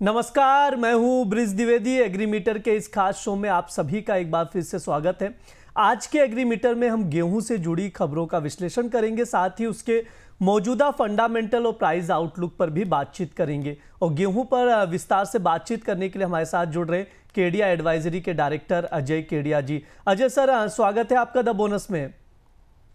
नमस्कार, मैं हूं ब्रिज द्विवेदी। एग्रीमीटर के इस खास शो में आप सभी का एक बार फिर से स्वागत है। आज के एग्रीमीटर में हम गेहूं से जुड़ी खबरों का विश्लेषण करेंगे, साथ ही उसके मौजूदा फंडामेंटल और प्राइस आउटलुक पर भी बातचीत करेंगे। और गेहूं पर विस्तार से बातचीत करने के लिए हमारे साथ जुड़ रहे केडिया एडवाइजरी के डायरेक्टर अजय केडिया जी। अजय सर, स्वागत है आपका द बोनस में।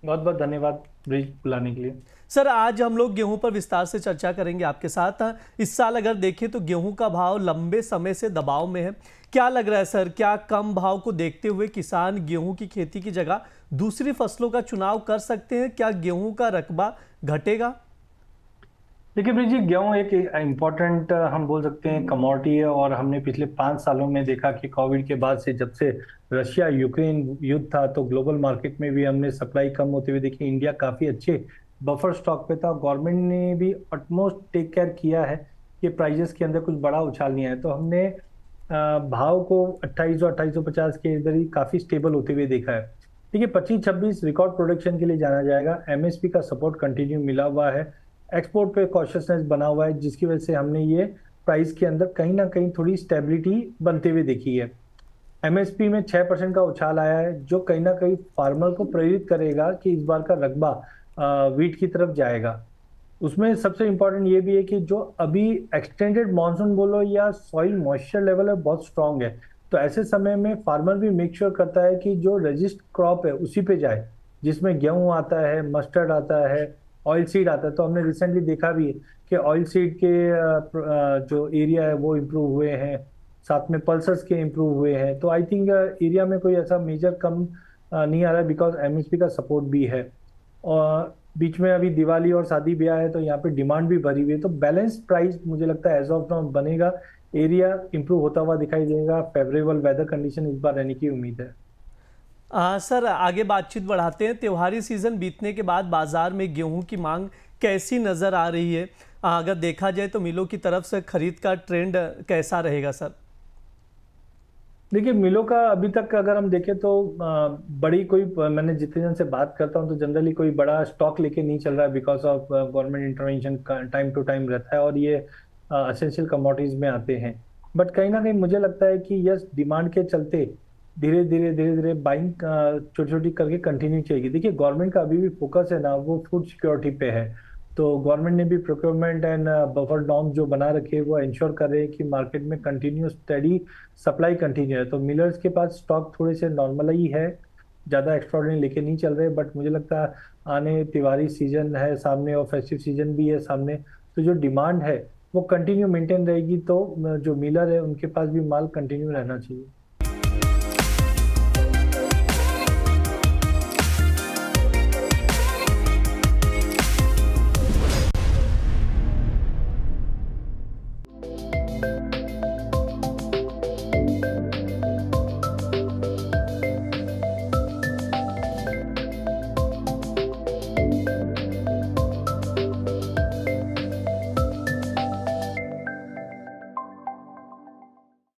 बहुत बहुत धन्यवाद ब्रिज बुलाने के लिए। सर, आज हम लोग गेहूं पर विस्तार से चर्चा करेंगे आपके साथ। इस साल अगर देखें तो गेहूं का भाव लंबे समय से दबाव में है। क्या लग रहा है सर, क्या कम भाव को देखते हुए किसान गेहूं की खेती की जगह दूसरी फसलों का चुनाव कर सकते हैं? क्या गेहूं का रकबा घटेगा? देखिए ब्रिज जी, गेहूं एक इम्पोर्टेंट हम बोल सकते हैं कमोडिटी है, और हमने पिछले 5 सालों में देखा कि कोविड के बाद से जब से रशिया यूक्रेन युद्ध था तो ग्लोबल मार्केट में भी हमने सप्लाई कम होते हुए देखी। इंडिया काफी अच्छे बफर स्टॉक पे था। गवर्नमेंट ने भी ऑटमोस्ट टेक केयर किया है कि प्राइजेस के अंदर कुछ बड़ा उछाल नहीं आया, तो हमने भाव को 2800 2850 के इधर ही काफी स्टेबल होते हुए देखा है। देखिए 25-26 रिकॉर्ड प्रोडक्शन के लिए जाना जाएगा। एमएसपी का सपोर्ट कंटिन्यू मिला हुआ है, एक्सपोर्ट पे कॉशियसनेस बना हुआ है, जिसकी वजह से हमने ये प्राइस के अंदर कहीं ना कहीं थोड़ी स्टेबिलिटी बनते हुए देखी है। एमएसपी में 6% का उछाल आया है, जो कहीं ना कहीं फार्मर को प्रेरित करेगा कि इस बार का रकबा वीट की तरफ जाएगा। उसमें सबसे इंपॉर्टेंट ये भी है कि जो अभी एक्सटेंडेड मानसून बोलो या सॉइल मॉइस्चर लेवल है बहुत स्ट्रांग है, तो ऐसे समय में फार्मर भी मेक श्योर करता है कि जो रजिस्ट क्रॉप है उसी पे जाए, जिसमें गेहूं आता है, मस्टर्ड आता है, ऑयल सीड आता है। तो हमने रिसेंटली देखा भी कि ऑयल सीड के जो एरिया है वो इम्प्रूव हुए हैं, साथ में पल्सर्स के इम्प्रूव हुए हैं। तो आई थिंक एरिया में कोई ऐसा मेजर कम नहीं आ रहा है, बिकॉज एमएसपी का सपोर्ट भी है। और बीच में अभी दिवाली और शादी ब्याह है, तो यहाँ पे डिमांड भी भरी हुई है, तो बैलेंस प्राइस मुझे लगता है एज ऑफ नाउ बनेगा। एरिया इंप्रूव होता हुआ दिखाई देगा। फेवरेबल वेदर कंडीशन इस बार रहने की उम्मीद है। सर, आगे बातचीत बढ़ाते हैं। त्योहारी सीजन बीतने के बाद बाजार में गेहूं की मांग कैसी नजर आ रही है? अगर देखा जाए तो मिलों की तरफ से खरीद का ट्रेंड कैसा रहेगा सर? देखिए मिलों का अभी तक अगर हम देखें तो बड़ी कोई, मैंने जितने जन से बात करता हूँ तो जनरली कोई बड़ा स्टॉक लेके नहीं चल रहा है, because of government intervention time to time रहता है और ये असेंशियल कमोडिटीज में आते हैं। बट कहीं ना कहीं मुझे लगता है कि यस, डिमांड के चलते धीरे धीरे बाइंग छोटी छोटी करके कंटिन्यू चाहिए। देखिए गवर्नमेंट का अभी भी फोकस है ना, वो फूड सिक्योरिटी पे है। तो गवर्नमेंट ने भी प्रोक्योरमेंट एंड बफर नॉर्म्स जो बना रखे हैं वो इंश्योर कर रहे हैं कि मार्केट में कंटिन्यू स्टडी सप्लाई कंटिन्यू है। तो मिलर्स के पास स्टॉक थोड़े से नॉर्मल ही है, ज़्यादा एक्स्ट्रॉर्डिनरी लेके नहीं चल रहे। बट मुझे लगता है आने तिवारी सीजन है सामने और फेस्टिव सीजन भी है सामने, तो जो डिमांड है वो कंटिन्यू मेंटेन रहेगी। तो जो मिलर है उनके पास भी माल कंटिन्यू रहना चाहिए।